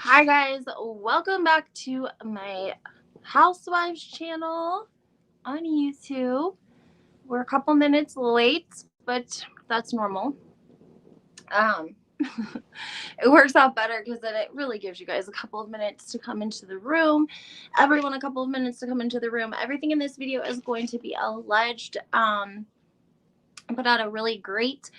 Hi guys, welcome back to my Housewives channel on YouTube. We're a couple minutes late, but that's normal. Um, it works out better because then it really gives you guys a couple of minutes to come into the room. Everyone, a couple of minutes to come into the room. Everything in this video is going to be alleged. I put out a really great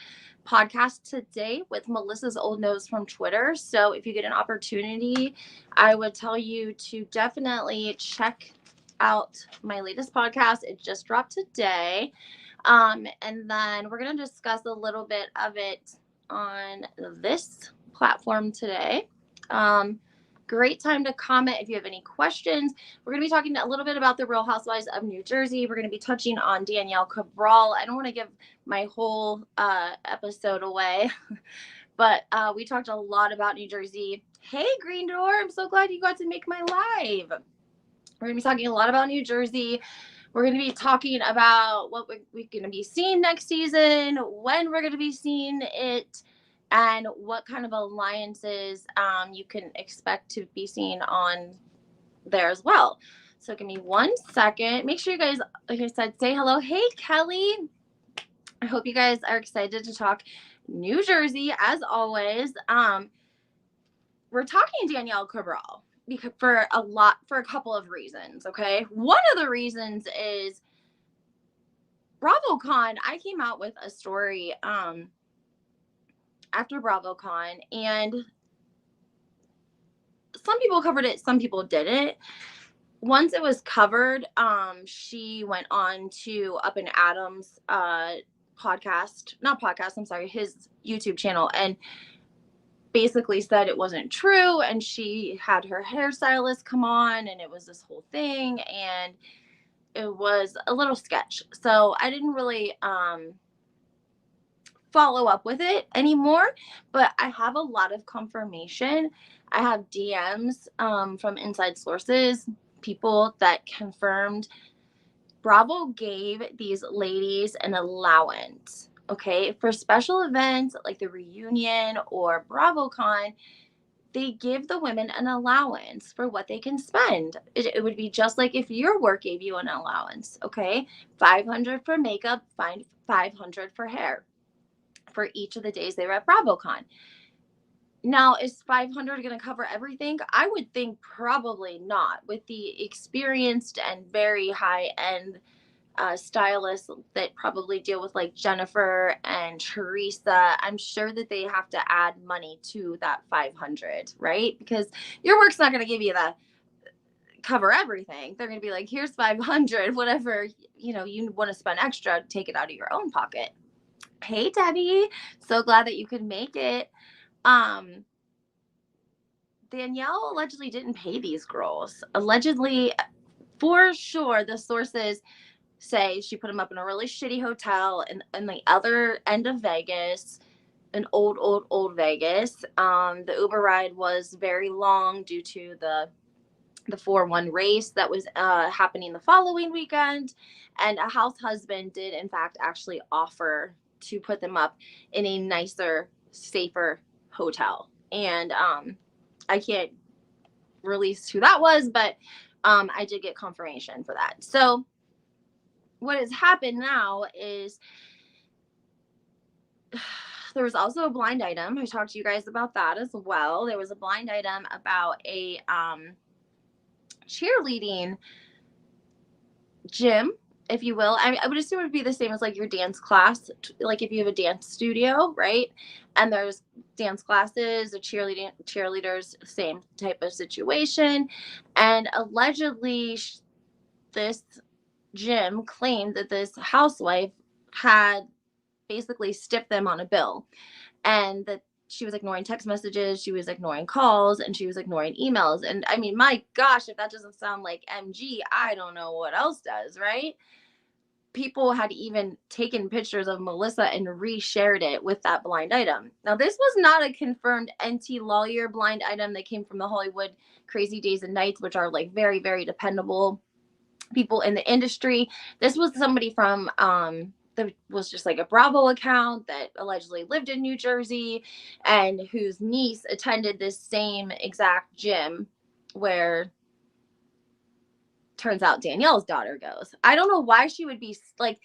podcast today with Melissa's Old Nose from Twitter. So if you get an opportunity, I would tell you to definitely check out my latest podcast. It just dropped today. And then we're going to discuss a little bit of it on this platform today. Great time to comment if you have any questions. We're going to be talking a little bit about the Real Housewives of New Jersey. We're going to be touching on Danielle Cabal. I don't want to give my whole episode away, but we talked a lot about New Jersey. Hey, Green Door, I'm so glad you got to make my live. We're going to be talking a lot about New Jersey. We're going to be talking about what we're going to be seeing next season, when we're going to be seeing it, and what kind of alliances you can expect to be seen on there as well. So give me 1 second. Make sure you guys, like I said, say hello. Hey, Kelly. I hope you guys are excited to talk New Jersey as always. We're talking Danielle Cabal because for a couple of reasons. Okay, one of the reasons is BravoCon. I came out with a story after BravoCon, and some people covered it, some people didn't. Once it was covered, she went on to Up and Adam's his YouTube channel, and basically said it wasn't true, and she had her hairstylist come on, and it was this whole thing, and it was a little sketch. So I didn't really follow up with it anymore, but I have a lot of confirmation. I have DMs from inside sources, people that confirmed Bravo gave these ladies an allowance, okay, for special events like the reunion or BravoCon. They give the women an allowance for what they can spend. It would be just like if your work gave you an allowance, okay? 500 for makeup, 500 for hair for each of the days they were at BravoCon. Now, is 500 going to cover everything? I would think probably not. With the experienced and very high end stylists that probably deal with like Jennifer and Teresa, I'm sure that they have to add money to that 500, right? Because your work's not going to give you the cover everything. They're going to be like, here's 500, whatever, you want to spend extra, take it out of your own pocket. Hey, Debbie, so glad that you could make it. Danielle allegedly didn't pay these girls. Allegedly, for sure, the sources say she put them up in a really shitty hotel in the other end of Vegas, an old Vegas. The Uber ride was very long due to the 4-1 race that was happening the following weekend, and a house husband did in fact actually offer to put them up in a nicer, safer hotel. And I can't release who that was, but I did get confirmation for that. So what has happened now is there was also a blind item. I talked to you guys about that as well. There was a blind item about a cheerleading gym, if you will. I would assume it would be the same as like your dance class, like if you have a dance studio, right? And there's dance classes, the cheerleaders, same type of situation. And allegedly, this gym claimed that this housewife had basically stiffed them on a bill, and that she was ignoring text messages, she was ignoring calls, and she was ignoring emails. And I mean, my gosh, if that doesn't sound like MG, I don't know what else does, right? People had even taken pictures of Melissa and reshared it with that blind item. Now, this was not a confirmed NT Lawyer blind item that came from the Hollywood Crazy Days and Nights, which are like very, very dependable people in the industry. This was somebody from the that was just like a Bravo account that allegedly lived in New Jersey and whose niece attended this same exact gym where turns out Danielle's daughter goes. I don't know why she would be like,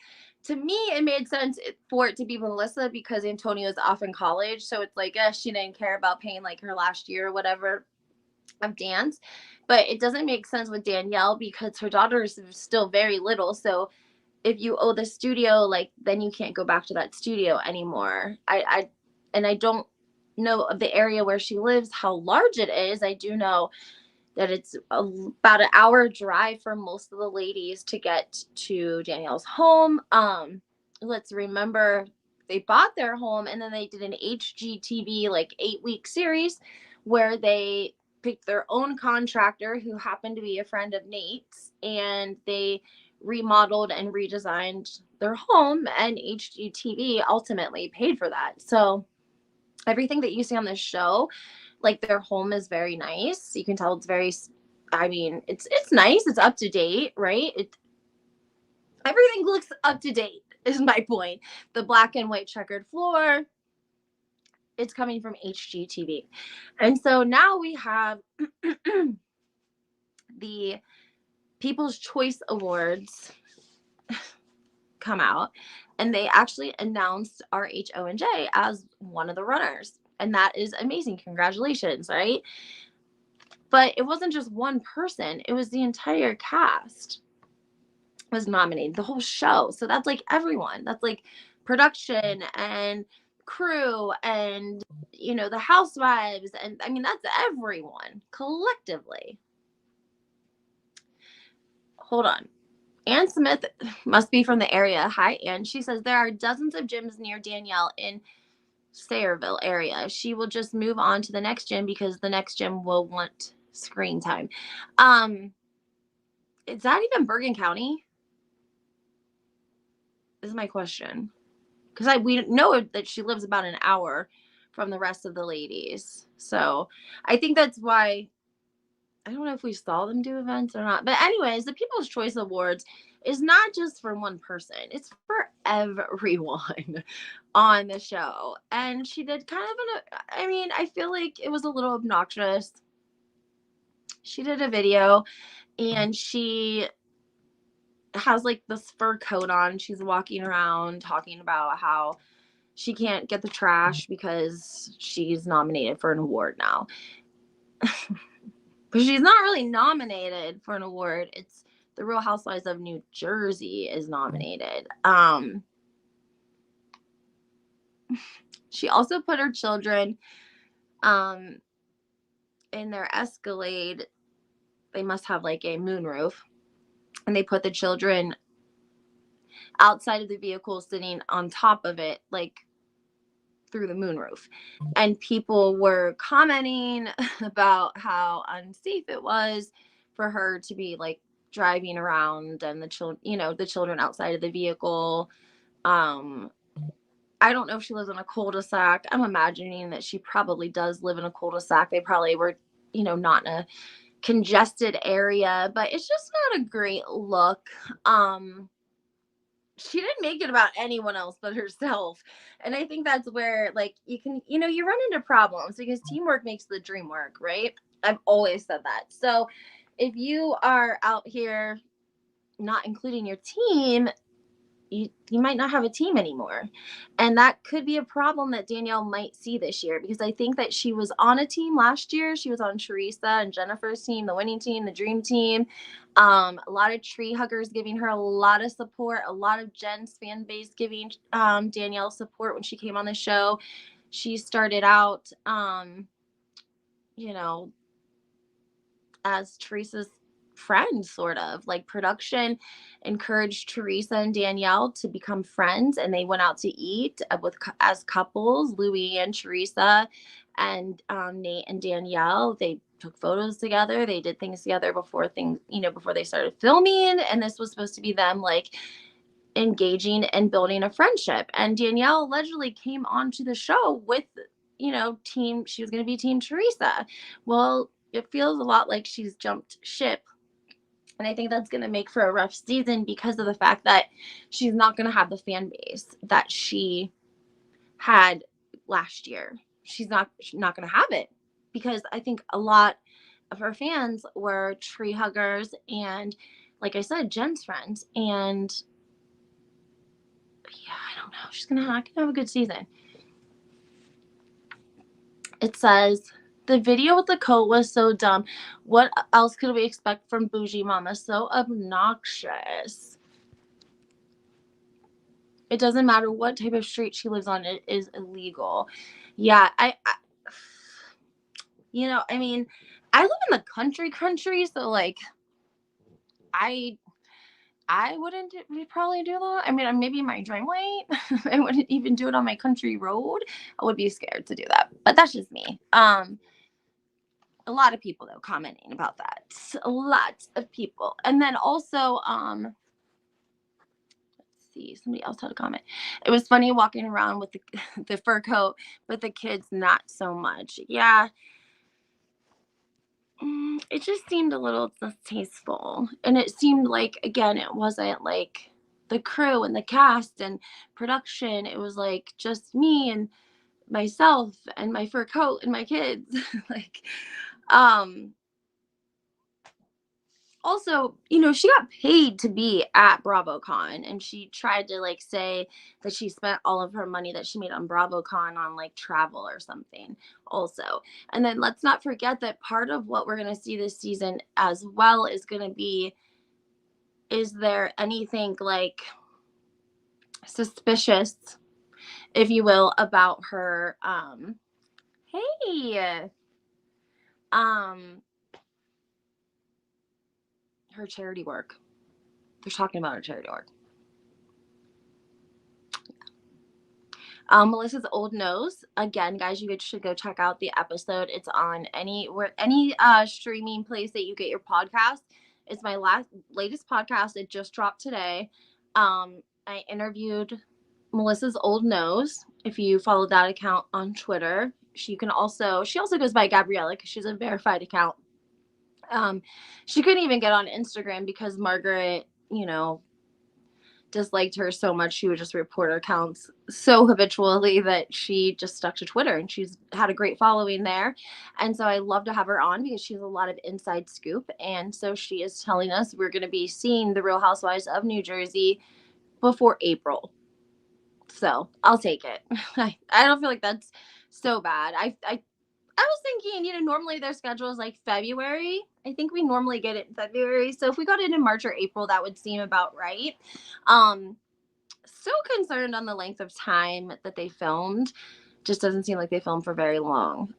to me, it made sense for it to be Melissa because Antonio's off in college. So it's like, she didn't care about paying like her last year or whatever of dance. But it doesn't make sense with Danielle because her daughter is still very little. So if you owe the studio, like, then you can't go back to that studio anymore. I don't know of the area where she lives, how large it is. I do know that it's about an hour drive for most of the ladies to get to Danielle's home. Let's remember they bought their home and then they did an HGTV like 8-week series where they picked their own contractor who happened to be a friend of Nate's, and they remodeled and redesigned their home, and HGTV ultimately paid for that. So everything that you see on this show, like their home is very nice. You can tell it's very, I mean, it's nice. It's up to date, right? Everything looks up to date is my point. The black and white checkered floor, it's coming from HGTV. And so now we have the People's Choice Awards come out, and they actually announced RHONJ as one of the runners. And that is amazing. Congratulations, right? But it wasn't just one person. It was the entire cast was nominated, the whole show. So that's like everyone. That's like production and crew and, you know, the Housewives. And I mean, that's everyone collectively. Hold on. Ann Smith must be from the area. Hi, Ann. She says there are dozens of gyms near Danielle in Sayreville area. She will just move on to the next gym because the next gym will want screen time. Is that even Bergen County? Is my question. Because we know that she lives about an hour from the rest of the ladies. So I think that's why, I don't know if we saw them do events or not. But anyways, the People's Choice Awards is not just for one person. It's for everyone on the show. And she did kind of I mean, I feel like it was a little obnoxious. She did a video and she has like this fur coat on. She's walking around talking about how she can't get the trash because she's nominated for an award now. But she's not really nominated for an award. It's the Real Housewives of New Jersey is nominated. She also put her children in their Escalade. They must have like a moonroof. And they put the children outside of the vehicle sitting on top of it, like through the moonroof. And people were commenting about how unsafe it was for her to be like driving around and the children outside of the vehicle. I don't know if she lives in a cul-de-sac. I'm imagining that she probably does live in a cul-de-sac. They probably were, not in a congested area, but it's just not a great look. She didn't make it about anyone else but herself. And I think that's where, like, you can, you run into problems because teamwork makes the dream work, right? I've always said that. So if you are out here not including your team, you might not have a team anymore. And that could be a problem that Danielle might see this year, because I think that she was on a team last year. She was on Teresa and Jennifer's team, the winning team, the dream team. A lot of tree huggers giving her a lot of support, a lot of Jen's fan base giving Danielle support when she came on the show. She started out, as Teresa's friend, sort of. Like, production encouraged Teresa and Danielle to become friends, and they went out to eat as couples, Louis and Teresa, and Nate and Danielle. They took photos together. They did things together before they started filming, and this was supposed to be them like engaging and building a friendship. And Danielle allegedly came onto the show with she was going to be team Teresa. Well, it feels a lot like she's jumped ship And I think that's going to make for a rough season because of the fact that she's not going to have the fan base that she had last year. She's not going to have it because I think a lot of her fans were tree huggers and, like I said, Jen's friends. And yeah, I don't know. She's going to have a good season. It says, the video with the coat was so dumb. What else could we expect from Bougie Mama? So obnoxious. It doesn't matter what type of street she lives on. It is illegal. Yeah, I I mean, I live in the country, so like, I wouldn't probably do that. I mean, maybe in my driveway. I wouldn't even do it on my country road. I would be scared to do that, but that's just me. A lot of people though commenting about that. A lot of people, and then also, let's see, somebody else had a comment. It was funny walking around with the fur coat, but the kids not so much. Yeah. It just seemed a little distasteful, and it seemed like, again, it wasn't like the crew and the cast and production. It was like just me and myself and my fur coat and my kids. Like, also, she got paid to be at BravoCon, and she tried to like say that she spent all of her money that she made on BravoCon on like travel or something also. And then let's not forget that part of what we're going to see this season as well is going to be, is there anything like suspicious, if you will, about her her charity work. They're talking about her charity work. Meliss's Old Nose. Again, guys, you should go check out the episode. It's on any streaming place that you get your podcast. It's my latest podcast. It just dropped today. I interviewed Meliss's Old Nose. If you follow that account on Twitter, she also goes by Gabriella because she's a verified account. She couldn't even get on Instagram because Margaret, disliked her so much. She would just report her accounts so habitually that she just stuck to Twitter, and she's had a great following there. And so I love to have her on because she has a lot of inside scoop. And so she is telling us we're going to be seeing the Real Housewives of New Jersey before April. So I'll take it. I don't feel like that's so bad. I was thinking, normally their schedule is like February. I think we normally get it in February. So if we got it in March or April, that would seem about right. So concerned on the length of time that they filmed. Just doesn't seem like they filmed for very long.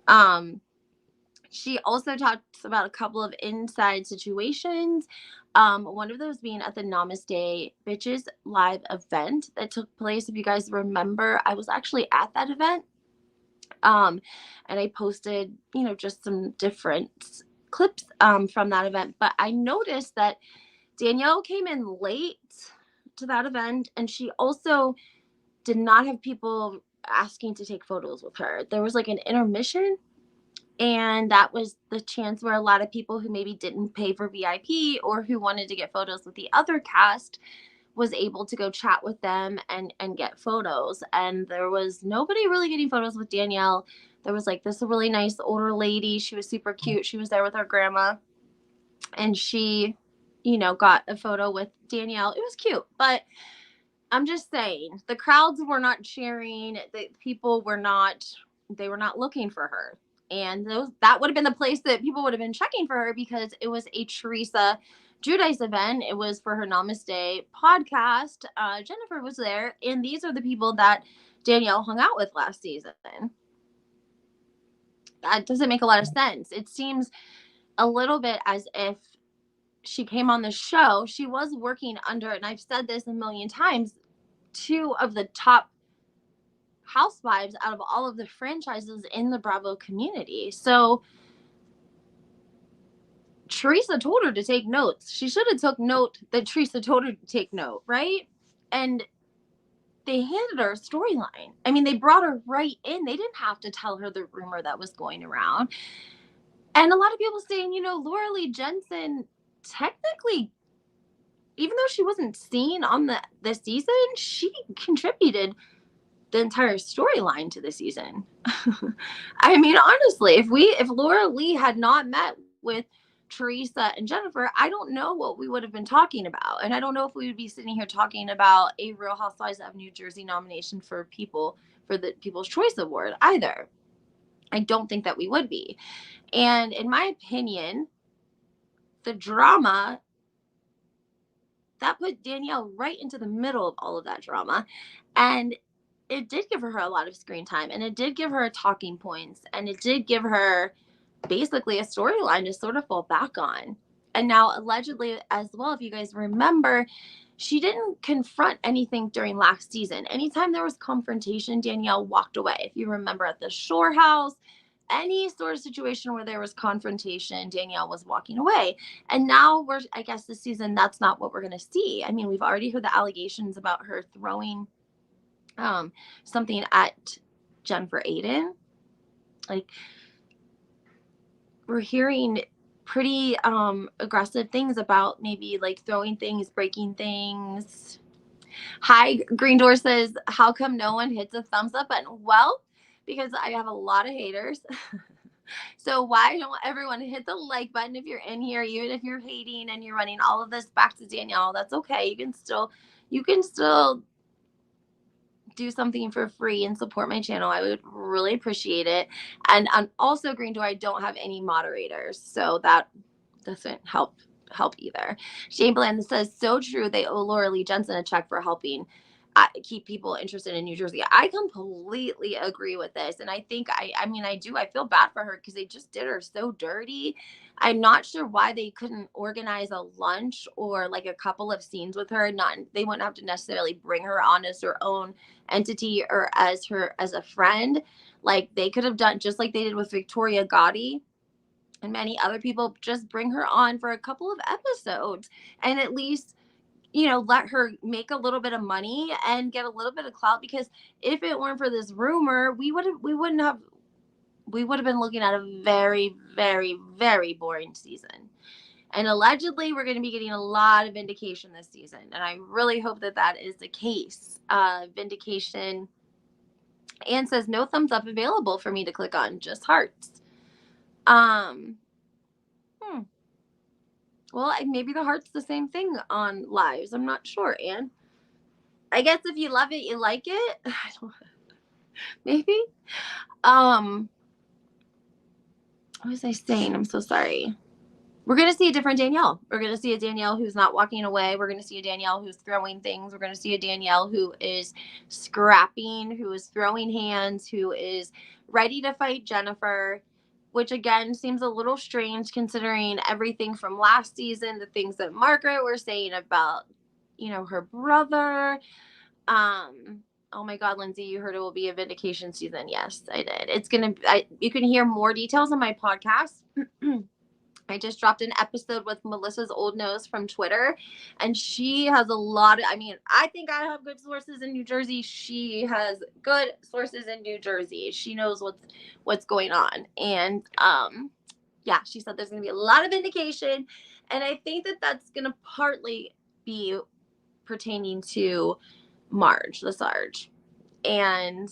She also talks about a couple of inside situations. One of those being at the Namaste Bitches live event that took place. If you guys remember, I was actually at that event. And I posted, just some different clips from that event. But I noticed that Danielle came in late to that event, and she also did not have people asking to take photos with her. There was like an intermission, and that was the chance where a lot of people who maybe didn't pay for VIP or who wanted to get photos with the other cast was able to go chat with them and get photos. And there was nobody really getting photos with Danielle. There was like this really nice older lady. She was super cute. She was there with her grandma, and she, got a photo with Danielle. It was cute, but I'm just saying the crowds were not cheering. The people were not looking for her. And that would have been the place that people would have been checking for her, because it was a Teresa Giudice event. It was for her Namaste podcast. Jennifer was there, and these are the people that Danielle hung out with last season. That doesn't make a lot of sense. It seems a little bit as if she came on the show. She was working under, and I've said this a million times, two of the top housewives out of all of the franchises in the Bravo community. So Teresa told her to take notes. She should have took note that Teresa told her to take note, right? And they handed her a storyline. I mean, they brought her right in. They didn't have to tell her the rumor that was going around. And a lot of people saying, Laura Lee Jensen technically, even though she wasn't seen on the season, she contributed the entire storyline to the season. I mean, honestly, if Laura Lee had not met with Teresa and Jennifer, I don't know what we would have been talking about. And I don't know if we would be sitting here talking about a Real Housewives of New Jersey nomination for the People's Choice Award either. I don't think that we would be. And in my opinion, the drama that put Danielle right into the middle of all of that drama. And it did give her a lot of screen time, and it did give her talking points, and it did give her basically a storyline to sort of fall back on. And now, allegedly, as well, if you guys remember, she didn't confront anything during last season. Anytime there was confrontation, Danielle walked away. If you remember at the Shore House, any sort of situation where there was confrontation, Danielle was walking away. And now I guess this season, that's not what we're going to see. I mean, we've already heard the allegations about her throwing something at Jennifer Aiden. Like, we're hearing pretty aggressive things about maybe like throwing things, breaking things. Hi, Green Door says, how come no one hits a thumbs up button? Well, because I have a lot of haters. So why don't everyone hit the like button if you're in here, even if you're hating and you're running all of this back to Danielle? That's okay. You can still do something for free and support my channel. I would really appreciate it. And also, Green Door, I don't have any moderators, so that doesn't help either. Shane Bland says, so true, they owe Laura Lee Jensen a check for helping keep people interested in New Jersey. I completely agree with this. And I think I feel bad for her because they just did her so dirty. I'm not sure why they couldn't organize a lunch or like a couple of scenes with her. They wouldn't have to necessarily bring her on as her own entity or as a friend. Like, they could have done just like they did with Victoria Gotti and many other people, just bring her on for a couple of episodes and at least, let her make a little bit of money and get a little bit of clout. Because if it weren't for this rumor, we would have been looking at a very, very, very boring season. And allegedly, we're going to be getting a lot of vindication this season. And I really hope that is the case. Vindication. Anne says, no thumbs up available for me to click on, just hearts. Well, maybe the heart's the same thing on lives. I'm not sure, Anne. I guess if you love it, you like it. Maybe. What was I saying? I'm so sorry. We're going to see a different Danielle. We're going to see a Danielle who's not walking away. We're going to see a Danielle who's throwing things. We're going to see a Danielle who is scrapping, who is throwing hands, who is ready to fight Jennifer, which again seems a little strange considering everything from last season, the things that Margaret were saying about, her brother. Oh my God, Lindsay, you heard it will be a vindication season. Yes, I did. You can hear more details on my podcast. I just dropped an episode with Meliss'sOldNose from Twitter, and she has a lot of, I think I have good sources in New Jersey. She has good sources in New Jersey. She knows what's going on. And, yeah, she said there's going to be a lot of vindication. And I think that's going to partly be pertaining to Marge, the Sarge. And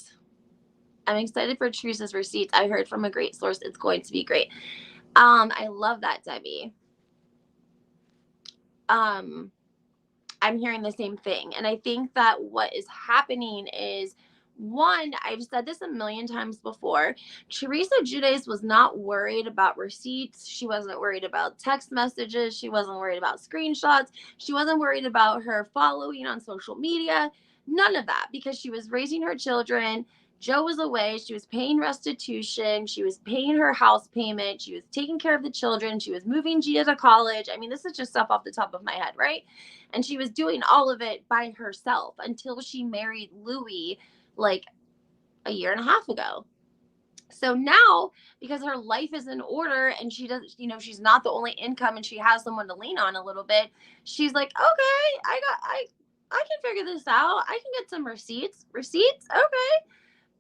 I'm excited for Teresa's receipts. I heard from a great source it's going to be great. I love that, Debbie. I'm hearing the same thing. And I think that what is happening is, one, I've said this a million times before, Teresa Giudice was not worried about receipts. She wasn't worried about text messages. She wasn't worried about screenshots. She wasn't worried about her following on social media. None of that, because she was raising her children. Joe was away. She was paying restitution. She was paying her house payment. She was taking care of the children. She was moving Gia to college. This is just stuff off the top of my head, right? And she was doing all of it by herself until she married Louis like a year and a half ago. So now, because her life is in order and she does, she's not the only income and she has someone to lean on a little bit, she's like, okay, I can figure this out. I can get some receipts. Okay.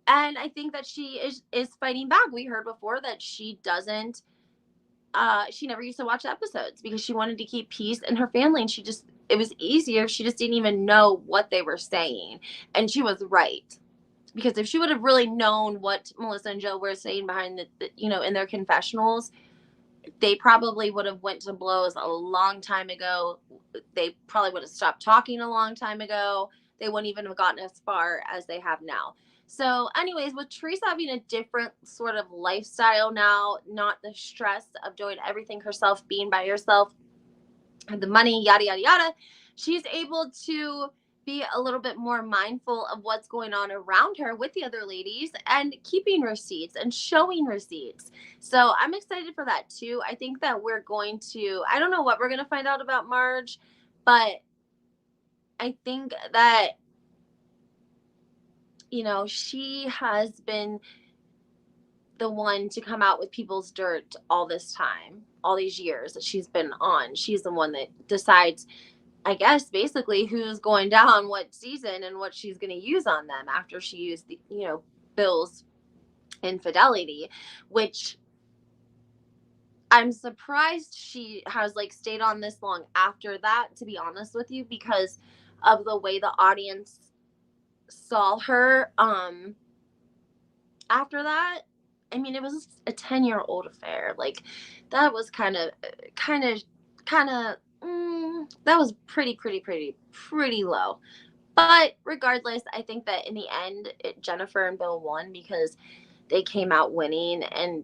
And I think that she is fighting back. We heard before that she doesn't she never used to watch the episodes because she wanted to keep peace in her family, and it was easier. She just didn't even know what they were saying, and she was right. Because if she would have really known what Melissa and Joe were saying behind in their confessionals, they probably would have went to blows a long time ago. They probably would have stopped talking a long time ago. They wouldn't even have gotten as far as they have now. So anyways, with Teresa having a different sort of lifestyle now, not the stress of doing everything herself, being by herself, the money, yada, yada, yada, she's able to be a little bit more mindful of what's going on around her with the other ladies and keeping receipts and showing receipts. So I'm excited for that too. I think that I don't know what we're going to find out about Marge, but I think that, she has been the one to come out with people's dirt all this time, all these years that she's been on. She's the one that decides, I guess, basically who's going down what season and what she's going to use on them after she used the, Bill's infidelity, which I'm surprised she has stayed on this long after that, to be honest with you, because of the way the audience saw her after that. I mean, it was a 10-year-old affair. That was kind of that was pretty low. But regardless, I think that in the end, Jennifer and Bill won because they came out winning, and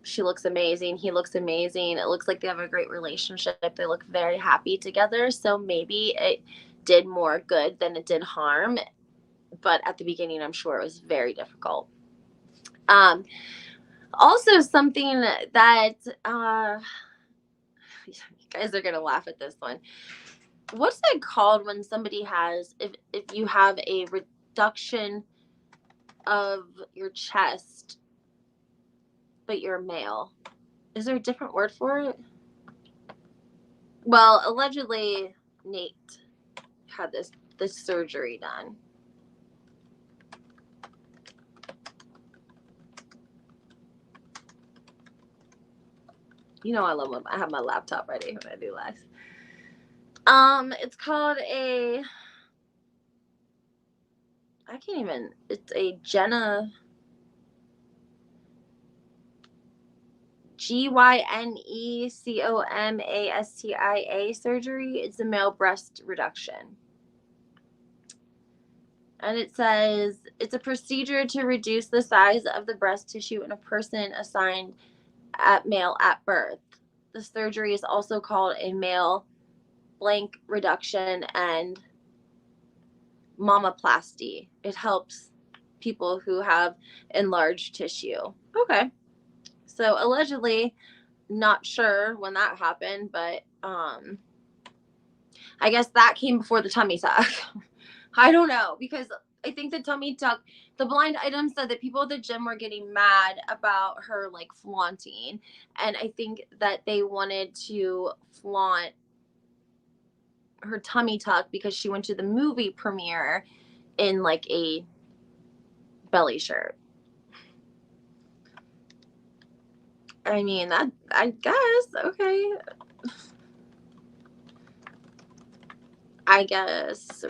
she looks amazing. He looks amazing. It looks like they have a great relationship. They look very happy together. So maybe it did more good than it did harm. But at the beginning, I'm sure it was very difficult. Also, something that you guys are gonna laugh at this one. What's it called when somebody has, if you have a reduction of your chest, but you're male? Is there a different word for it? Well, allegedly, Nate had this surgery done. I love when I have my laptop ready when I do live. It's called it's a gynecomastia surgery. It's a male breast reduction. And it says it's a procedure to reduce the size of the breast tissue in a person assigned male at birth. The surgery is also called a male blank reduction and mammoplasty. It helps people who have enlarged tissue. Okay. So allegedly, not sure when that happened, but I guess that came before the tummy tuck. I don't know, because I think the tummy tuck, the blind item said that people at the gym were getting mad about her flaunting, and I think that they wanted to flaunt her tummy tuck because she went to the movie premiere in a belly shirt. I mean, that, I guess, okay. I guess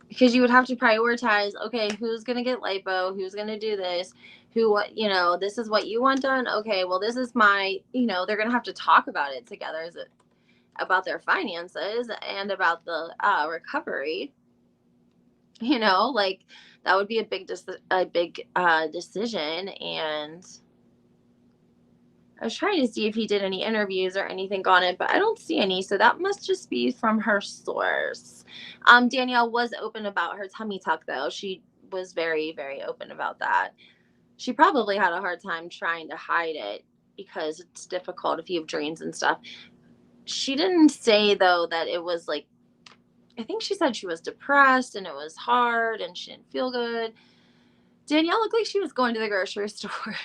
because you would have to prioritize, okay, who's going to get lipo, who's going to do this, this is what you want done. Okay, well, this is my, they're going to have to talk about it together, about their finances and about the recovery. That would be a big decision. And I was trying to see if he did any interviews or anything on it, but I don't see any. So that must just be from her source. Danielle was open about her tummy tuck, though. She was very, very open about that. She probably had a hard time trying to hide it because it's difficult if you have dreams and stuff. She didn't say, though, that it was I think she said she was depressed and it was hard and she didn't feel good. Danielle looked like she was going to the grocery store.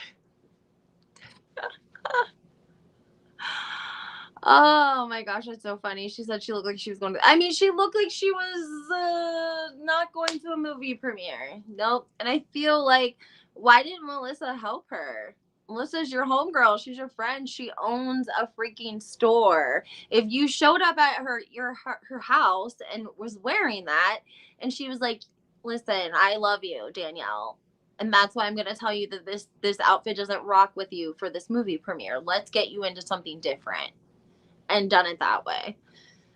Oh my gosh, that's so funny. She said she looked like she was she looked like she was not going to a movie premiere. Nope. And I feel like Why didn't Melissa help her? Melissa's your homegirl. She's your friend. She owns a freaking store. If you showed up at her house and was wearing that, and she was like, "Listen, I love you, Danielle, and that's why I'm going to tell you that this outfit doesn't rock with you for this movie premiere. Let's get you into something different," and done it that way.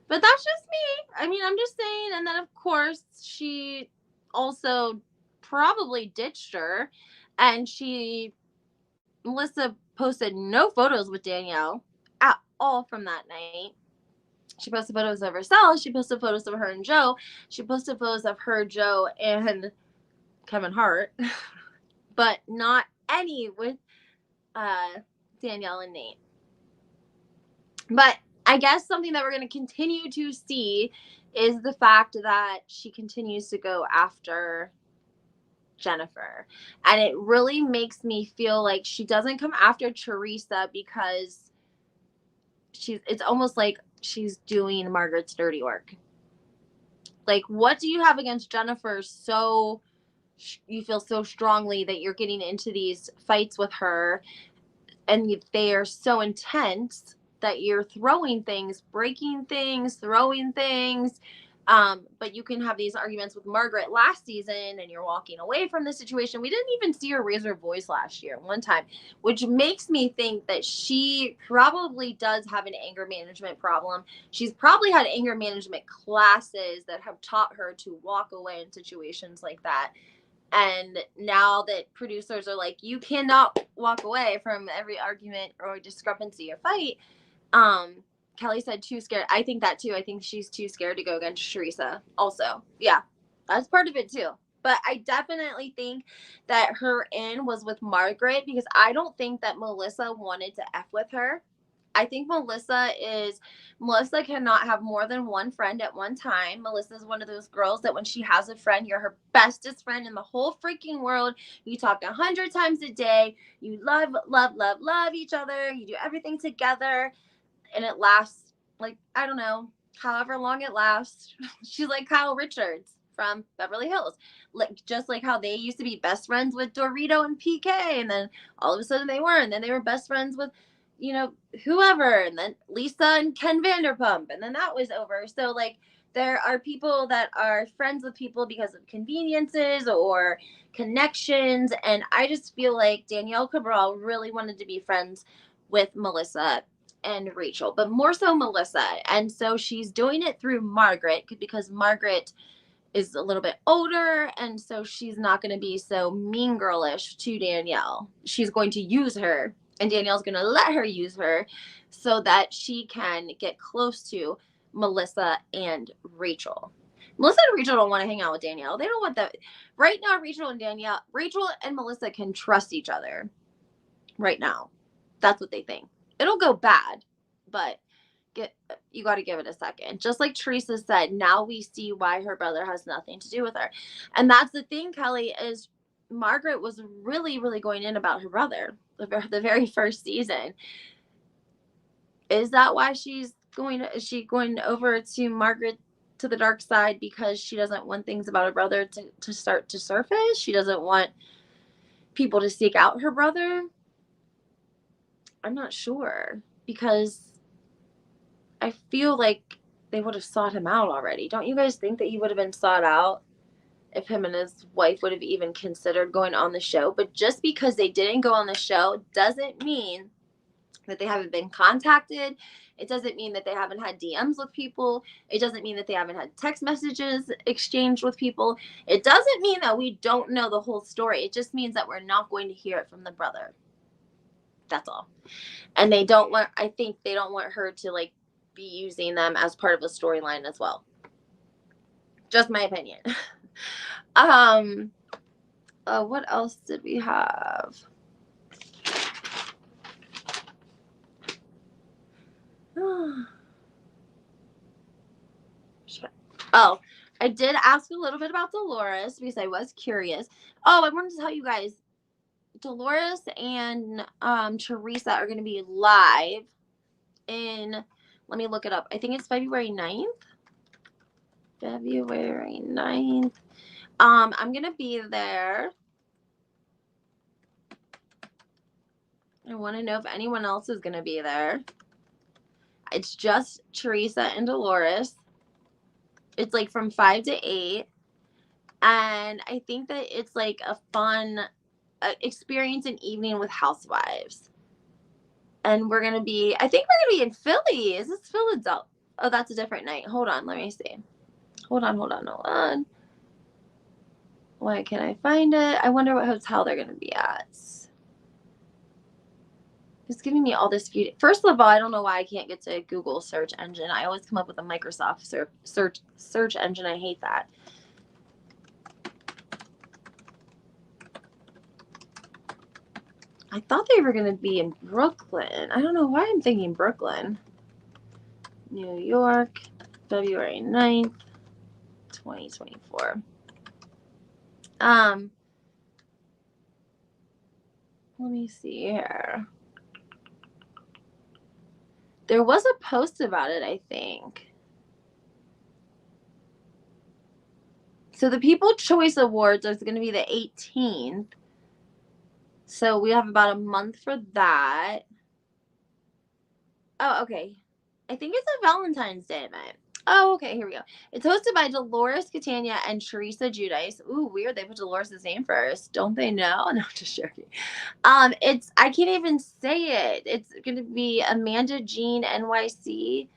But that's just me. I mean, I'm just saying. And then, of course, she also probably ditched her. And Melissa posted no photos with Danielle at all from that night. She posted photos of herself. She posted photos of her and Joe. She posted photos of her, Joe, and Kevin Hart. But not any with Danielle and Nate. But I guess something that we're going to continue to see is the fact that she continues to go after Jennifer. And it really makes me feel like she doesn't come after Teresa because it's almost like she's doing Margaret's dirty work. Like, what do you have against Jennifer so you feel so strongly that you're getting into these fights with her and they are so intense that you're throwing things, breaking things, throwing things. But you can have these arguments with Margaret last season and you're walking away from the situation. We didn't even see her raise her voice last year one time, which makes me think that she probably does have an anger management problem. She's probably had anger management classes that have taught her to walk away in situations like that. And now that producers are like, you cannot walk away from every argument or discrepancy or fight. Kelly said too scared. I think that too. I think she's too scared to go against Teresa also. Yeah, that's part of it too. But I definitely think that her in was with Margaret because I don't think that Melissa wanted to F with her. I think Melissa cannot have more than one friend at one time. Melissa is one of those girls that when she has a friend, you're her bestest friend in the whole freaking world. You talk 100 times a day. You love, love, love, love each other. You do everything together. And it lasts, like, I don't know, however long it lasts. She's like Kyle Richards from Beverly Hills. Like, just like how they used to be best friends with Dorito and PK. And then all of a sudden they weren't. And then they were best friends with, whoever, and then Lisa and Ken Vanderpump, and then that was over. So, like, there are people that are friends with people because of conveniences or connections, and I just feel like Danielle Cabal really wanted to be friends with Melissa and Rachel, but more so Melissa, and so she's doing it through Margaret because Margaret is a little bit older, and so she's not going to be so mean girlish to Danielle. She's going to use her, and Danielle's going to let her use her so that she can get close to Melissa and Rachel. Melissa and Rachel don't want to hang out with Danielle. They don't want that. Right now, Rachel and Melissa can trust each other. Right now. That's what they think. It'll go bad, but you got to give it a second. Just like Teresa said, now we see why her brother has nothing to do with her. And that's the thing, Kelly, is Margaret was really, really going in about her brother the very first season. Is that why is she going over to Margaret to the dark side because she doesn't want things about her brother to start to surface? She doesn't want people to seek out her brother? I'm not sure because I feel like they would have sought him out already. Don't you guys think that he would have been sought out if him and his wife would have even considered going on the show? But just because they didn't go on the show doesn't mean that they haven't been contacted. It doesn't mean that they haven't had DMs with people. It doesn't mean that they haven't had text messages exchanged with people. It doesn't mean that we don't know the whole story. It just means that we're not going to hear it from the brother. That's all. And I think they don't want her to, like, be using them as part of a storyline as well. Just my opinion. What else did we have? Oh, I did ask a little bit about Dolores because I was curious. Oh, I wanted to tell you guys, Dolores and Teresa are going to be live in, let me look it up. I think it's February 9th. I'm going to be there. want to know if anyone else is going to be there. It's just Teresa and Dolores. It's like from 5 to 8. And I think that it's like a fun experience an evening with Housewives. And we're going to be, I think we're going to be in Philly. Is this Philadelphia? Oh, that's a different night. Hold on. Let me see. Hold on. Why can't I find it? I wonder what hotel they're going to be at. It's giving me all this beauty. First of all, I don't know why I can't get to Google search engine. I always come up with a Microsoft search engine. I hate that. I thought they were going to be in Brooklyn. I don't know why I'm thinking Brooklyn. New York, February 9th, 2024. Let me see here. There was a post about it, I think. So the People's Choice Awards is going to be the 18th. So we have about a month for that. Oh, okay. I think it's a Valentine's Day event. Oh, okay. Here we go. It's hosted by Dolores Catania and Teresa Giudice. Ooh, weird. They put Dolores' name first. Don't they know? No, just joking. I can't even say it. It's going to be Amanda Jean NYC,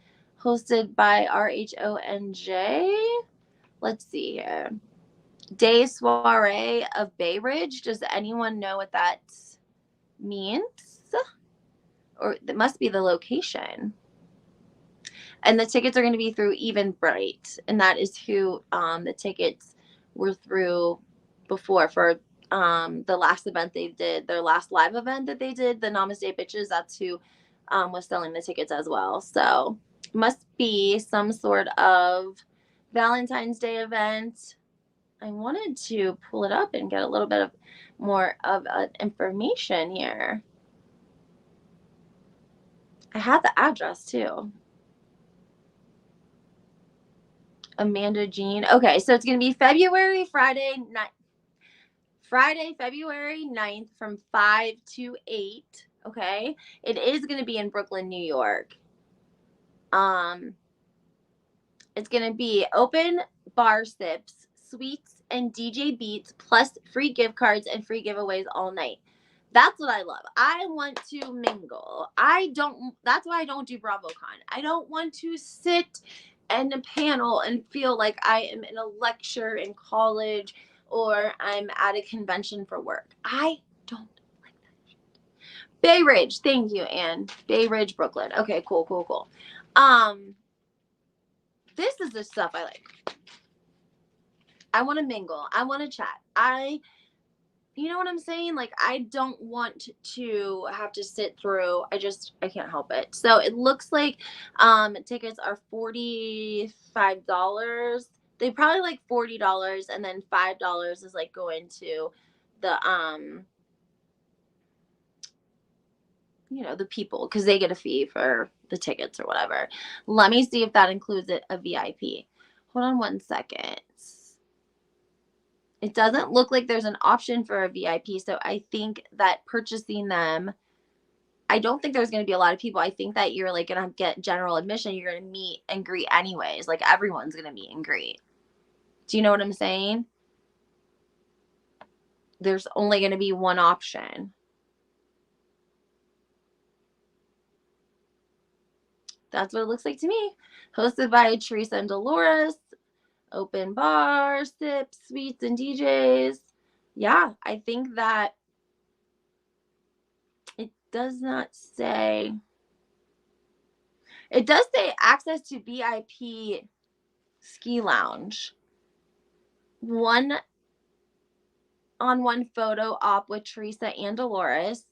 hosted by RHONJ. Let's see here. Day Soiree of Bay Ridge. Does anyone know what that means? Or that must be the location. And the tickets are going to be through Eventbrite, and that is who the tickets were through before for the last event they did, their last live event that they did, the Namaste Bitches. That's who was selling the tickets as well. So must be some sort of Valentine's Day event. I wanted to pull it up and get a little bit of more of information here. I had the address too. Amanda Jean. Okay, so it's going to be February 9th from 5 to 8. Okay. It is going to be in Brooklyn, New York. It's going to be open bar sips, sweets, and DJ beats, plus free gift cards and free giveaways all night. That's what I love. I want to mingle. That's why I don't do BravoCon. I don't want to sit in a panel and feel like I am in a lecture in college or I'm at a convention for work. I don't like that shit. Bay Ridge. Thank you, Anne. Bay Ridge, Brooklyn. Okay, cool. This is the stuff I like. I want to mingle. I want to chat. You know what I'm saying? Like, I don't want to have to sit through. I can't help it. So it looks like tickets are $45. They probably like $40, and then $5 is like going to the the people, because they get a fee for the tickets or whatever. Let me see if that includes a VIP. Hold on one second. It doesn't look like there's an option for a VIP, so I think that purchasing them, I don't think there's going to be a lot of people. I think that you're like going to get general admission. You're going to meet and greet anyways. Like, everyone's going to meet and greet. Do you know what I'm saying? There's only going to be one option. That's what it looks like to me. Hosted by Teresa and Dolores. Open bar, sips, sweets, and DJs. Yeah, I think that it does not say. It does say access to VIP ski lounge. One-on-one photo op with Teresa and Dolores.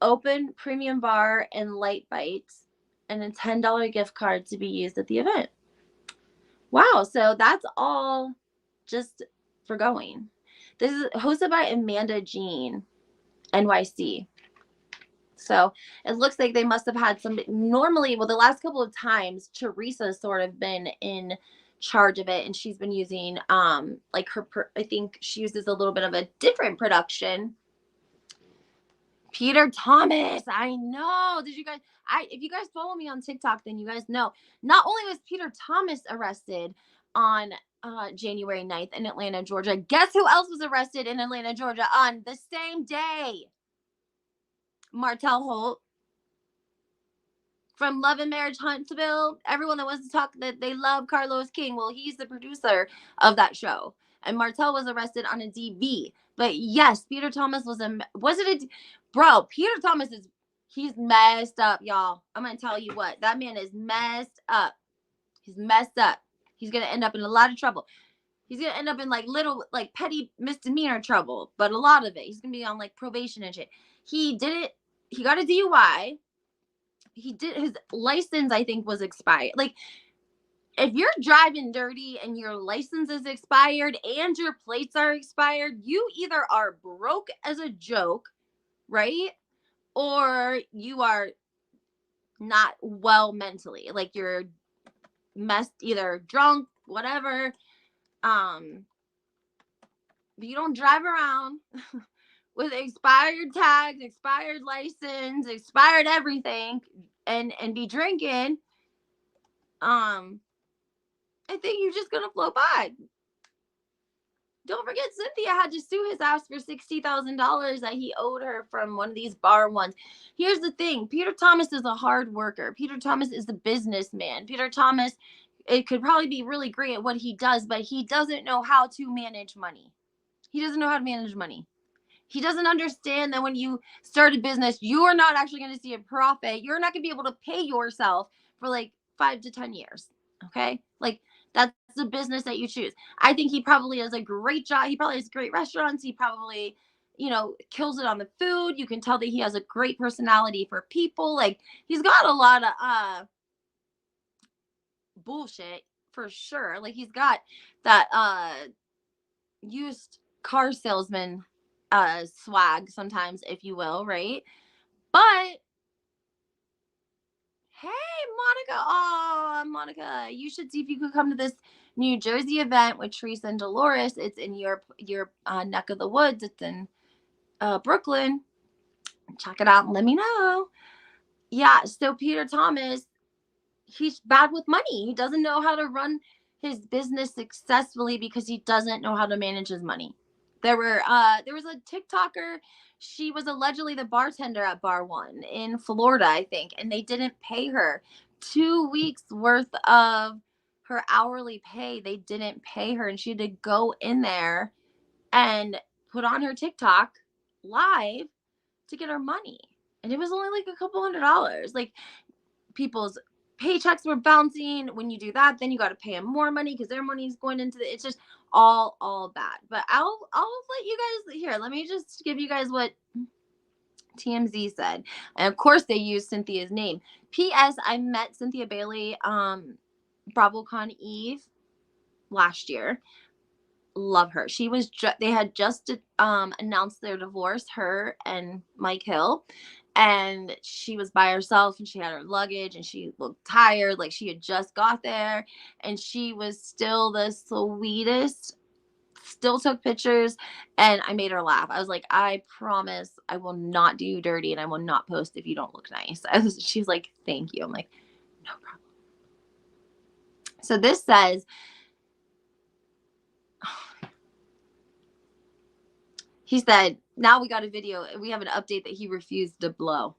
Open premium bar and light bites. And a $10 gift card to be used at the event. Wow, so that's all just for going. This is hosted by Amanda Jean, NYC. So it looks like they must have had normally, the last couple of times, Teresa's sort of been in charge of it, and she's been using, I think she uses a little bit of a different production Peter Thomas. I know. Did you guys? If you guys follow me on TikTok, then you guys know. Not only was Peter Thomas arrested on January 9th in Atlanta, Georgia. Guess who else was arrested in Atlanta, Georgia on the same day? Martell Holt from Love and Marriage Huntsville. Everyone that wants to talk that they love Carlos King. Well, he's the producer of that show. And Martell was arrested on a DV. But yes, Peter Thomas was bro, Peter Thomas he's messed up, y'all. I'm going to tell you what. That man is messed up. He's messed up. He's going to end up in a lot of trouble. He's going to end up in like little, like petty misdemeanor trouble. But a lot of it. He's going to be on like probation and shit. He got a DUI. His license, I think, was expired. Like, if you're driving dirty and your license is expired and your plates are expired, you either are broke as a joke, right? Or you are not well mentally. Like, you're messed, either drunk, whatever. But you don't drive around with expired tags, expired license, expired everything, and be drinking. I think you're just gonna float by. Don't forget, Cynthia had to sue his ass for $60,000 that he owed her from one of these bar ones. Here's the thing: Peter Thomas is a hard worker. Peter Thomas is the businessman. Peter Thomas, it could probably be really great at what he does, but he doesn't know how to manage money. He doesn't know how to manage money. He doesn't understand that when you start a business, you are not actually going to see a profit. You're not going to be able to pay yourself for like 5 to 10 years. Okay? Like, that's the business that you choose. I think he probably does a great job. He probably has great restaurants. He probably, kills it on the food. You can tell that he has a great personality for people. Like, he's got a lot of bullshit for sure. Like, he's got that used car salesman swag sometimes, if you will, right? But hey, Monica, you should see if you could come to this New Jersey event with Teresa and Dolores. It's in your neck of the woods. It's in Brooklyn. Check it out and let me know. Yeah, so Peter Thomas, he's bad with money. He doesn't know how to run his business successfully because he doesn't know how to manage his money. There was a TikToker. She was allegedly the bartender at Bar One in Florida, I think, and they didn't pay her 2 weeks worth of her hourly pay. They didn't pay her, and she had to go in there and put on her TikTok live to get her money. And it was only like a couple $100. Like, people's paychecks were bouncing. When you do that, then you got to pay them more money because their money's going into it's just all bad. But I'll let you guys here. Let me just give you guys what TMZ said. And of course they used Cynthia's name. P.S. I met Cynthia Bailey, BravoCon Eve last year. Love her. She was they had just announced their divorce, her and Mike Hill, and she was by herself and she had her luggage and she looked tired, like she had just got there, and she was still the sweetest, still took pictures, and I made her laugh. I was like, I promise I will not do you dirty and I will not post if you don't look nice. She's like, thank you. I'm like, no problem. So this says, he said, now we got a video. We have an update that he refused to blow,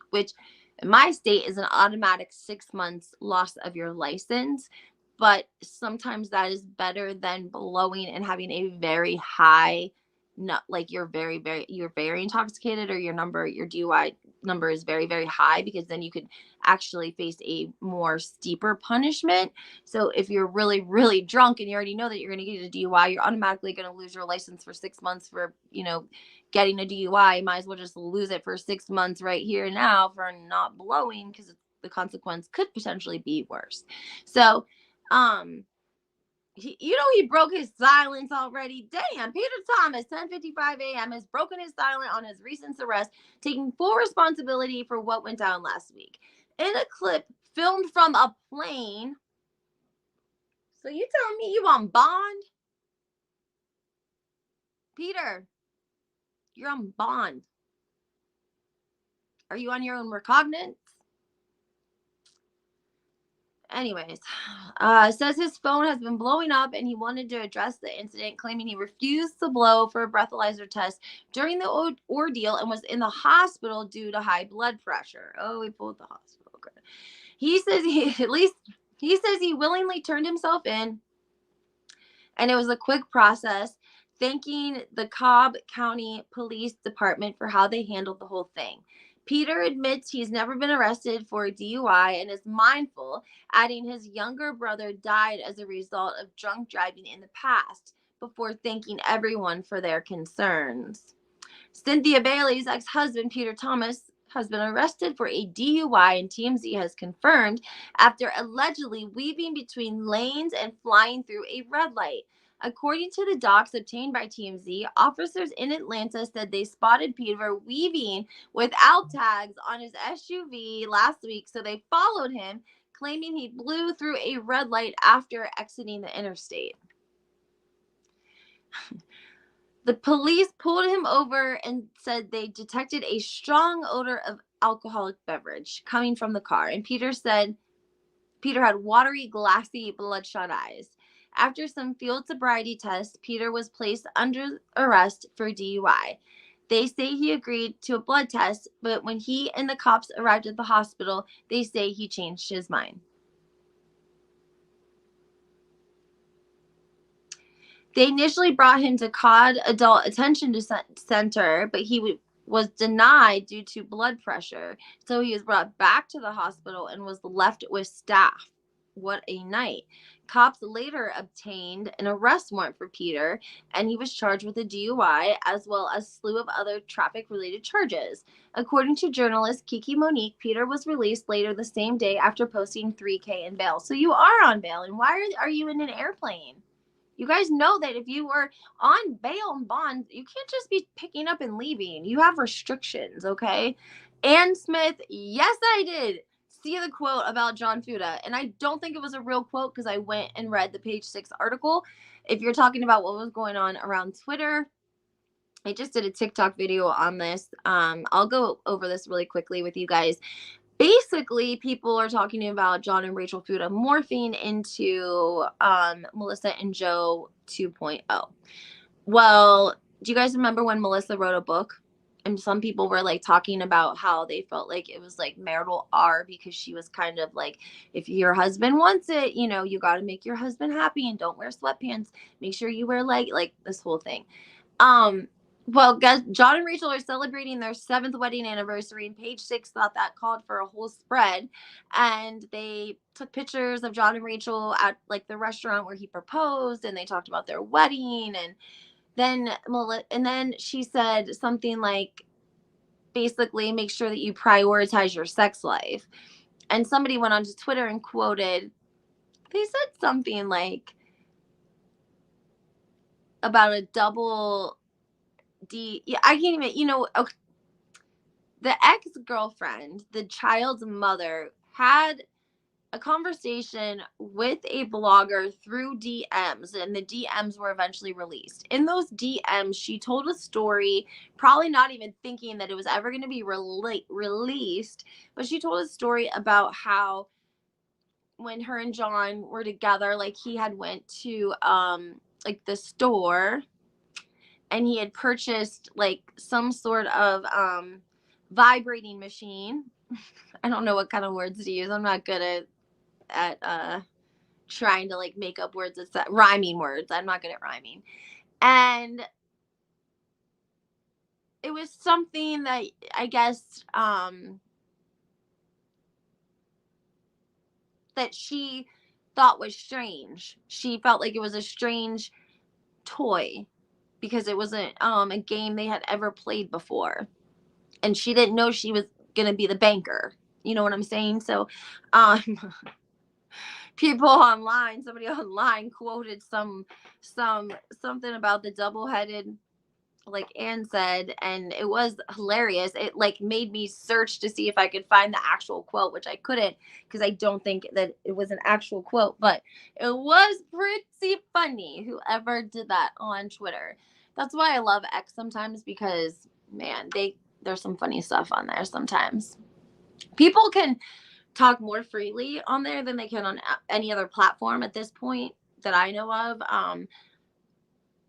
which in my state is an automatic 6 months loss of your license. But sometimes that is better than blowing and having a very high, not like you're very intoxicated, or your DUI number is very, very high, because then you could actually face a more steeper punishment. So if you're really, really drunk and you already know that you're going to get a DUI, you're automatically going to lose your license for 6 months for, getting a DUI. You might as well just lose it for 6 months right here and now for not blowing, because the consequence could potentially be worse. So, he broke his silence already. Damn, Peter Thomas, 10:55 a.m. has broken his silence on his recent arrest, taking full responsibility for what went down last week. In a clip filmed from a plane. So you telling me you on bond? Peter, you're on bond. Are you on your own recognizance? Anyways, says his phone has been blowing up and he wanted to address the incident, claiming he refused to blow for a breathalyzer test during the ordeal and was in the hospital due to high blood pressure. Oh, he pulled the hospital. Okay. He says he says he willingly turned himself in, and it was a quick process, thanking the Cobb County Police Department for how they handled the whole thing. Peter admits he's never been arrested for a DUI and is mindful, adding his younger brother died as a result of drunk driving in the past, before thanking everyone for their concerns. Cynthia Bailey's ex-husband, Peter Thomas, has been arrested for a DUI, and TMZ has confirmed, after allegedly weaving between lanes and flying through a red light. According to the docs obtained by TMZ, officers in Atlanta said they spotted Peter weaving without tags on his SUV last week, so they followed him, claiming he blew through a red light after exiting the interstate. The police pulled him over and said they detected a strong odor of alcoholic beverage coming from the car, and Peter said Peter had watery, glassy, bloodshot eyes. After some field sobriety tests, Peter was placed under arrest for DUI. They say he agreed to a blood test, but when he and the cops arrived at the hospital, they say he changed his mind. They initially brought him to COD Adult Attention Center, but he was denied due to blood pressure. So he was brought back to the hospital and was left with staff. What a night. Cops later obtained an arrest warrant for Peter, and he was charged with a DUI as well as a slew of other traffic-related charges. According to journalist Kiki Monique, Peter was released later the same day after posting $3,000 in bail. So you are on bail, and why are you in an airplane? You guys know that if you were on bail and bond, you can't just be picking up and leaving. You have restrictions, okay? Ann Smith, yes, I did see the quote about John Fuda. And I don't think it was a real quote because I went and read the Page 6 article. If you're talking about what was going on around Twitter, I just did a TikTok video on this. I'll go over this really quickly with you guys. Basically, people are talking about John and Rachel Fuda morphing into Melissa and Joe 2.0. Well, do you guys remember when Melissa wrote a book? And some people were like talking about how they felt like it was like marital R, because she was kind of like, if your husband wants it, you know, you got to make your husband happy and don't wear sweatpants. Make sure you wear like this whole thing. Well, guys, John and Rachel are celebrating their 7th wedding anniversary, and Page 6 thought that called for a whole spread. And they took pictures of John and Rachel at like the restaurant where he proposed, and they talked about their wedding. And then she said something like, basically, make sure that you prioritize your sex life. And somebody went onto Twitter and quoted, they said something like about a double D. Yeah, I can't even, okay. The ex-girlfriend, the child's mother, had a conversation with a blogger through DMs, and the DMs were eventually released. In those DMs, she told a story, probably not even thinking that it was ever going to be released, but she told a story about how when her and John were together, like he had went to like the store, and he had purchased like some sort of vibrating machine. I don't know what kind of words to use. I'm not good at trying to like make up words. It's rhyming words. I'm not good at rhyming. And it was something that I guess that she thought was strange. She felt like it was a strange toy because it wasn't a game they had ever played before. And she didn't know she was going to be the banker. You know what I'm saying? So somebody online quoted something about the double-headed, like Anne said, and it was hilarious. It like made me search to see if I could find the actual quote, which I couldn't because I don't think that it was an actual quote, but it was pretty funny, whoever did that on Twitter. That's why I love X sometimes, because man, there's some funny stuff on there sometimes. People can talk more freely on there than they can on any other platform at this point that I know of.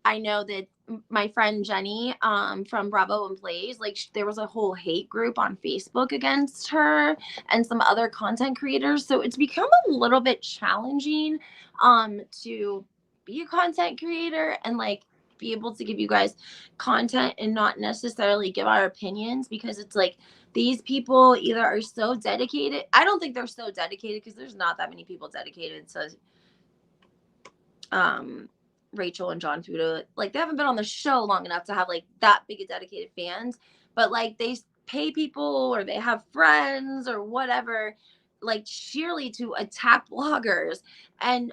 I know that my friend Jenny from Bravo and Blaze, like there was a whole hate group on Facebook against her and some other content creators. So it's become a little bit challenging to be a content creator and like be able to give you guys content and not necessarily give our opinions, because it's like these people either are so dedicated. I don't think they're so dedicated, because there's not that many people dedicated to Rachel and John Fuda. Like they haven't been on the show long enough to have like that big a dedicated fans, but like they pay people or they have friends or whatever, like sheerly to attack bloggers. And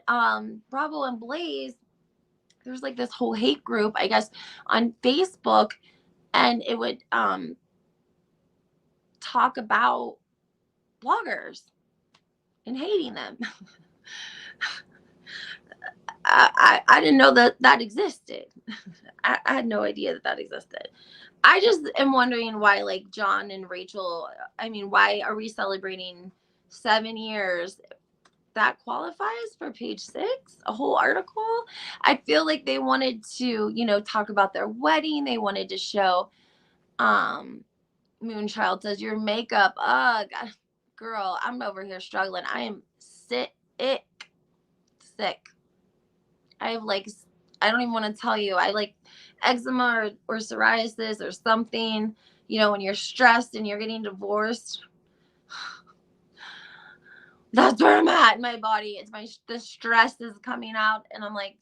Bravo and Blaze, there's like this whole hate group, I guess, on Facebook, and it would talk about bloggers and hating them. I didn't know that existed. I had no idea that existed. I just am wondering why, like John and Rachel, I mean, why are we celebrating 7 years? That qualifies for page 6, a whole article. I feel like they wanted to, talk about their wedding. They wanted to show, Moonchild says, your makeup, God, girl, I'm over here struggling. I am sick. I have like, I don't even want to tell you. I like eczema or psoriasis or something, when you're stressed and you're getting divorced. That's where I'm at in my body. The stress is coming out, and I'm like,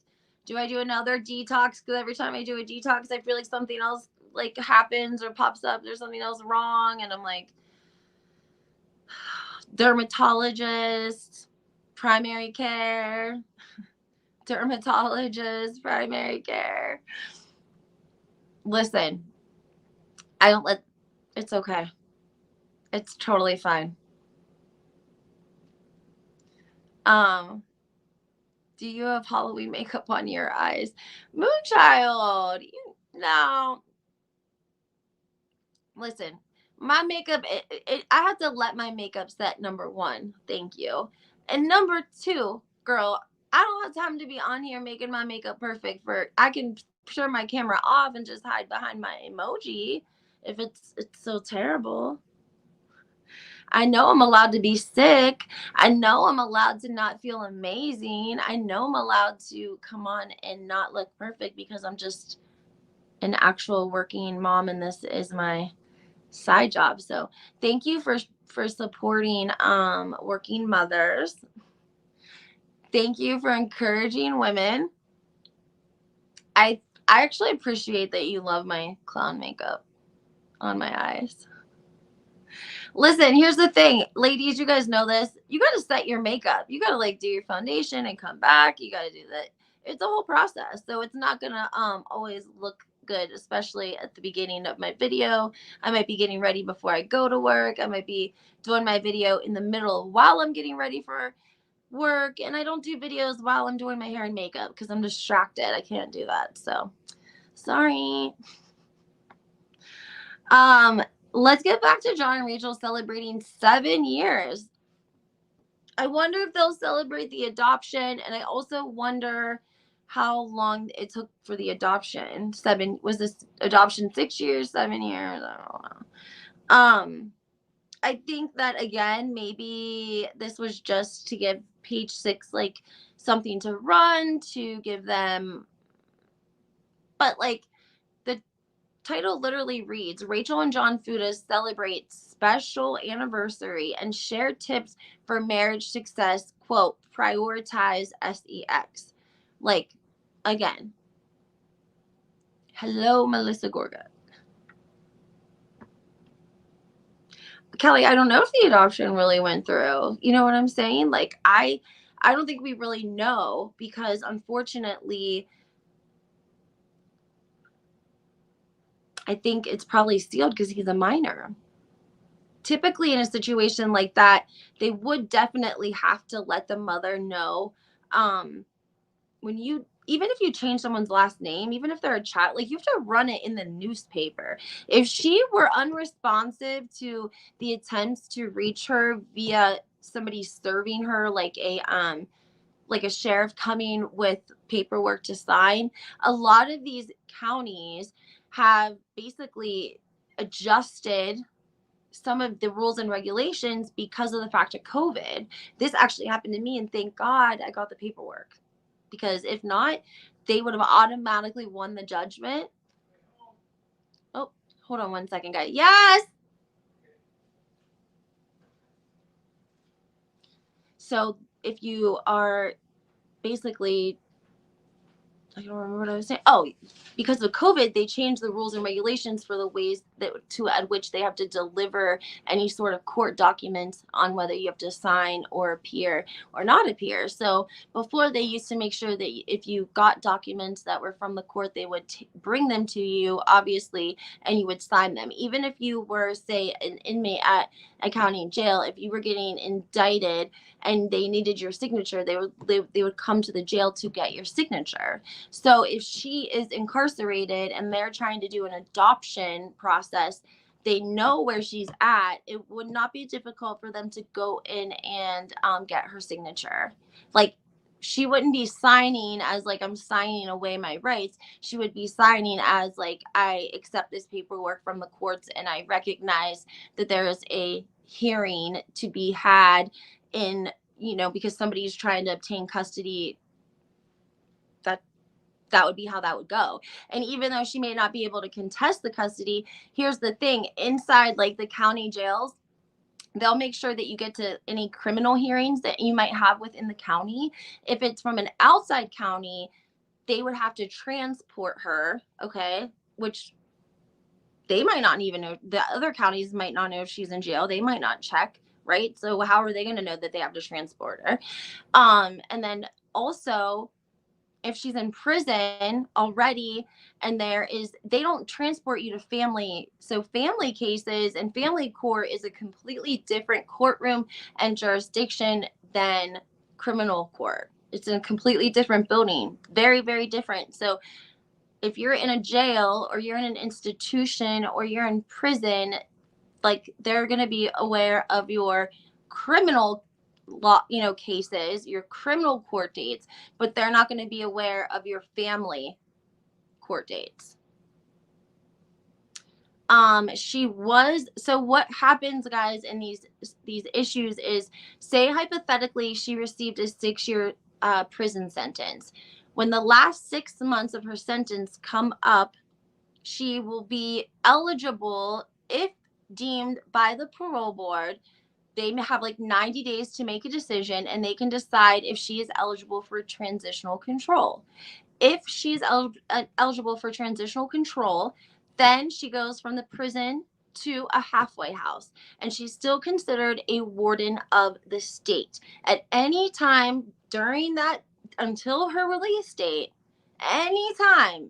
do I do another detox? Because every time I do a detox, I feel like something else like happens or pops up. There's something else wrong. And I'm like, dermatologist, primary care. Dermatologist, primary care. Listen, it's okay. It's totally fine. Do you have Halloween makeup on your eyes? Moonchild, no. Listen, my makeup, I have to let my makeup set, number 1. Thank you. And number 2, girl, I don't have time to be on here making my makeup perfect I can turn my camera off and just hide behind my emoji if it's so terrible. I know I'm allowed to be sick. I know I'm allowed to not feel amazing. I know I'm allowed to come on and not look perfect, because I'm just an actual working mom and this is my side job. So thank you for supporting working mothers. Thank you for encouraging women. I actually appreciate that you love my clown makeup on my eyes. Listen, here's the thing, ladies, you guys know this. You got to set your makeup. You got to like do your foundation and come back. You got to do that. It's a whole process. So it's not going to always look good, especially at the beginning of my video. I might be getting ready before I go to work. I might be doing my video in the middle while I'm getting ready for work. And I don't do videos while I'm doing my hair and makeup because I'm distracted. I can't do that. So sorry. Let's get back to John and Rachel celebrating 7 years. I wonder if they'll celebrate the adoption, and I also wonder how long it took for the adoption. Was this adoption 6 years, 7 years? I don't know. I think that again, maybe this was just to give page 6 like something to run, to give them, but like the title literally reads, Rachel and John Fuda celebrate special anniversary and share tips for marriage success, quote, prioritize sex. Like, again, hello, Melissa Gorga. Kelly, I don't know if the adoption really went through. You know what I'm saying? Like, I don't think we really know, because unfortunately, I think it's probably sealed because he's a minor. Typically in a situation like that, they would definitely have to let the mother know. When you even if you change someone's last name, even if they're a child, like, you have to run it in the newspaper. If she were unresponsive to the attempts to reach her via somebody serving her like a sheriff coming with paperwork to sign, a lot of these counties have basically adjusted some of the rules and regulations because of the fact of COVID. This actually happened to me, and thank God I got the paperwork, because if not, they would have automatically won the judgment. Oh, hold on one second, guys. Yes. So if you are basically, I don't remember what I was saying. Oh, because of COVID, they changed the rules and regulations for the ways at which they have to deliver any sort of court documents on whether you have to sign or appear or not appear. So before, they used to make sure that if you got documents that were from the court, they would bring them to you, obviously, and you would sign them. Even if you were, say, an inmate at a county jail, if you were getting indicted and they needed your signature, they would come to the jail to get your signature. So if she is incarcerated and they're trying to do an adoption process, they know where she's at. It would not be difficult for them to go in and get her signature. Like, she wouldn't be signing as like, I'm signing away my rights. She would be signing as like, I accept this paperwork from the courts and I recognize that there is a hearing to be had in, because somebody's trying to obtain custody. That would be how that would go. And even though she may not be able to contest the custody, here's the thing: inside like the county jails, they'll make sure that you get to any criminal hearings that you might have within the county. If it's from an outside county, they would have to transport her, okay, which they might not even know. The other counties might not know if she's in jail. They might not check, right? So how are they going to know that they have to transport her? And then also, if she's in prison already and they don't transport you to family. So family cases and family court is a completely different courtroom and jurisdiction than criminal court. It's a completely different building. Very, very different. So if you're in a jail or you're in an institution or you're in prison, like, they're going to be aware of your criminal law, cases, your criminal court dates, but they're not going to be aware of your family court dates. So what happens, guys, in these issues is, say hypothetically she received a 6-year prison sentence. When the last 6 months of her sentence come up, she will be eligible, if deemed by the parole board. They have like 90 days to make a decision, and they can decide if she is eligible for transitional control. If she's eligible for transitional control, then she goes from the prison to a halfway house, and she's still considered a warden of the state. At any time during that, until her release date, anytime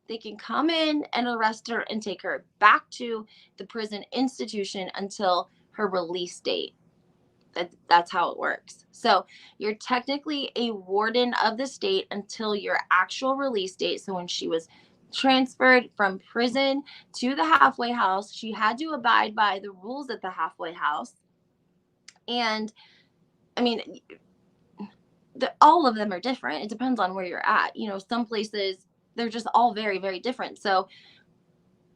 they can come in and arrest her and take her back to the prison institution until her release date. That's how it works. So you're technically a warden of the state until your actual release date. So when she was transferred from prison to the halfway house, she had to abide by the rules at the halfway house. And I mean, all of them are different. It depends on where you're at. Some places, they're just all very, very different. So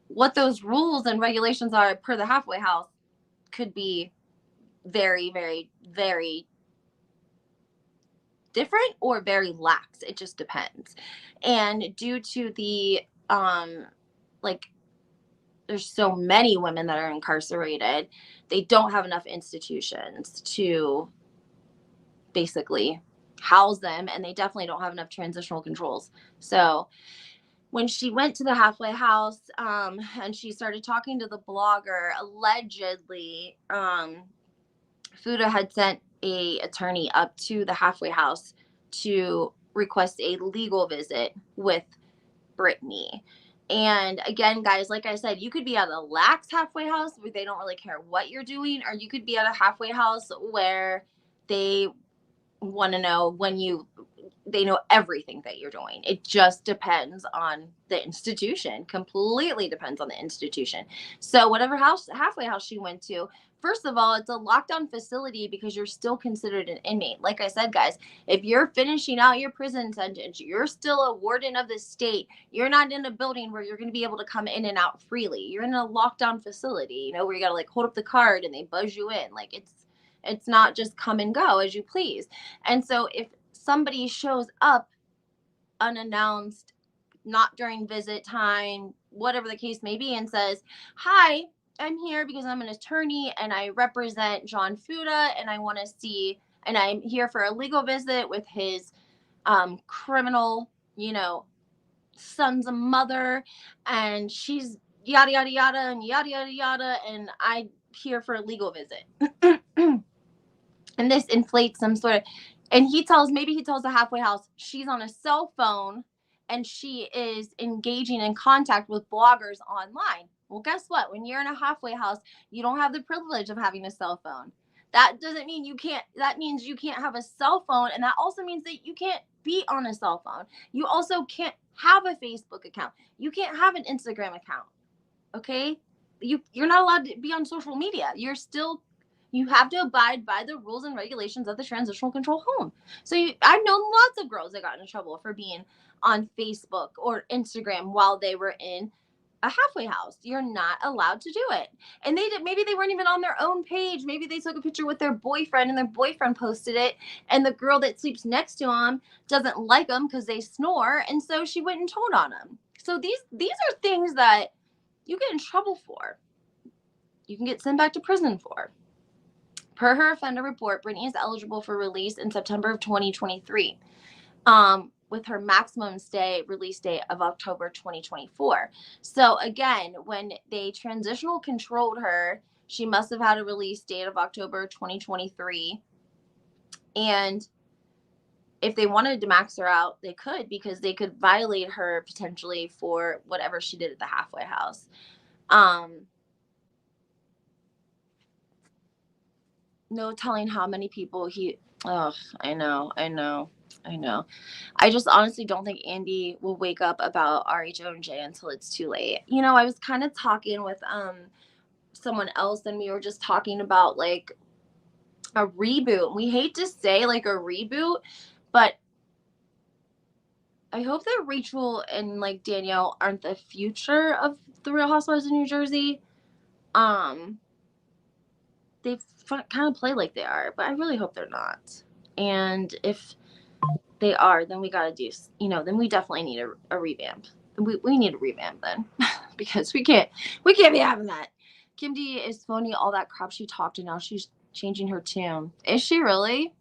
what those rules and regulations are per the halfway house could be very, very, very different or very lax. It just depends. And due to the there's so many women that are incarcerated, they don't have enough institutions to basically house them, and they definitely don't have enough transitional controls. So when she went to the halfway house, and she started talking to the blogger, allegedly, Fuda had sent a attorney up to the halfway house to request a legal visit with Brittany. And again, guys, like I said, you could be at a lax halfway house where they don't really care what you're doing, or you could be at a halfway house where they want to know when you they know everything that you're doing. It just depends on the institution. Completely depends on the institution. So whatever halfway house she went to, first of all, it's a lockdown facility because you're still considered an inmate. Like I said, guys, if you're finishing out your prison sentence, you're still a warden of the state. You're not in a building where you're going to be able to come in and out freely. You're in a lockdown facility, where you got to like hold up the card and they buzz you in. Like it's not just come and go as you please. And so if somebody shows up unannounced, not during visit time, whatever the case may be, and says, "Hi, I'm here because I'm an attorney and I represent John Fuda and I want to see, and I'm here for a legal visit with his criminal, son's mother, and she's yada, yada, yada, and yada, yada, yada, and I'm here for a legal visit." And this inflates some sort of, and maybe he tells the halfway house she's on a cell phone and she is engaging in contact with bloggers online. Well, guess what? When you're in a halfway house, you don't have the privilege of having a cell phone. That doesn't mean that means you can't have a cell phone. And that also means that you can't be on a cell phone. You also can't have a Facebook account. You can't have an Instagram account. Okay? You're not allowed to be on social media. You have to abide by the rules and regulations of the transitional control home. So I've known lots of girls that got in trouble for being on Facebook or Instagram while they were in a halfway house. You're not allowed to do it. And maybe they weren't even on their own page. Maybe they took a picture with their boyfriend and their boyfriend posted it. And the girl that sleeps next to him doesn't like them because they snore. And so she went and told on them. So these are things that you get in trouble for. You can get sent back to prison for. Per her offender report, Brittany is eligible for release in September of 2023, with her maximum release date of October 2024. So again, when they transitional controlled her, she must have had a release date of October 2023. And if they wanted to max her out, they could, because they could violate her potentially for whatever she did at the halfway house. No telling how many people I know. I just honestly don't think Andy will wake up about RHONJ until it's too late. I was kind of talking with someone else, and we were just talking about like a reboot. We hate to say like a reboot, but I hope that Rachel and like Danielle aren't the future of the Real Housewives of New Jersey. They kind of play like they are, but I really hope they're not. And if they are, then we got to do, then we definitely need a revamp. We need a revamp then, because we can't be having that. Kim D is phoning all that crap she talked, and now she's changing her tune. Is she really?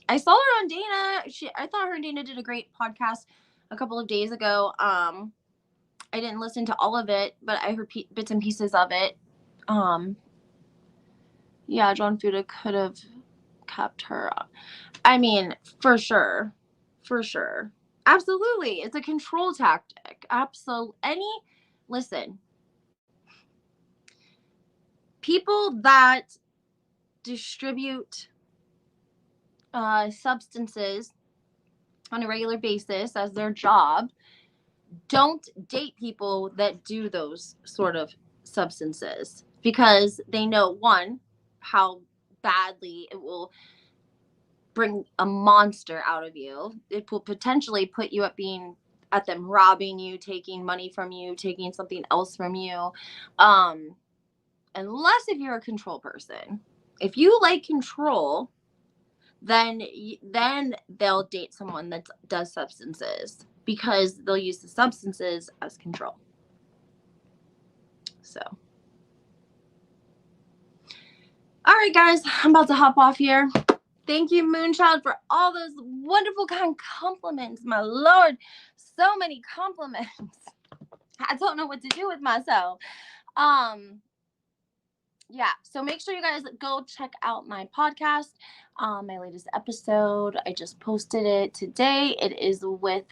I saw her on Dana. I thought her and Dana did a great podcast a couple of days ago. I didn't listen to all of it, but I heard bits and pieces of it. Yeah, John Fuda could have kept her. I mean, for sure. Absolutely. It's a control tactic. Listen, people that distribute substances on a regular basis as their job don't date people that do those sort of substances, because they know, one, how badly it will bring a monster out of you. It will potentially put you at them robbing you, taking money from you, taking something else from you. Unless if you're a control person. If you like control, then they'll date someone that does substances, because they'll use the substances as control. So, all right, guys, I'm about to hop off here. Thank you, Moonchild, for all those wonderful, kind compliments. My Lord, so many compliments. I don't know what to do with myself. Yeah, so make sure you guys go check out my podcast, my latest episode. I just posted it today. It is with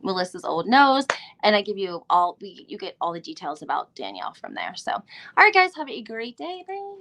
Meliss's Old Nose, and I give you you get all the details about Danielle from there. So, all right, guys, have a great day. Bye.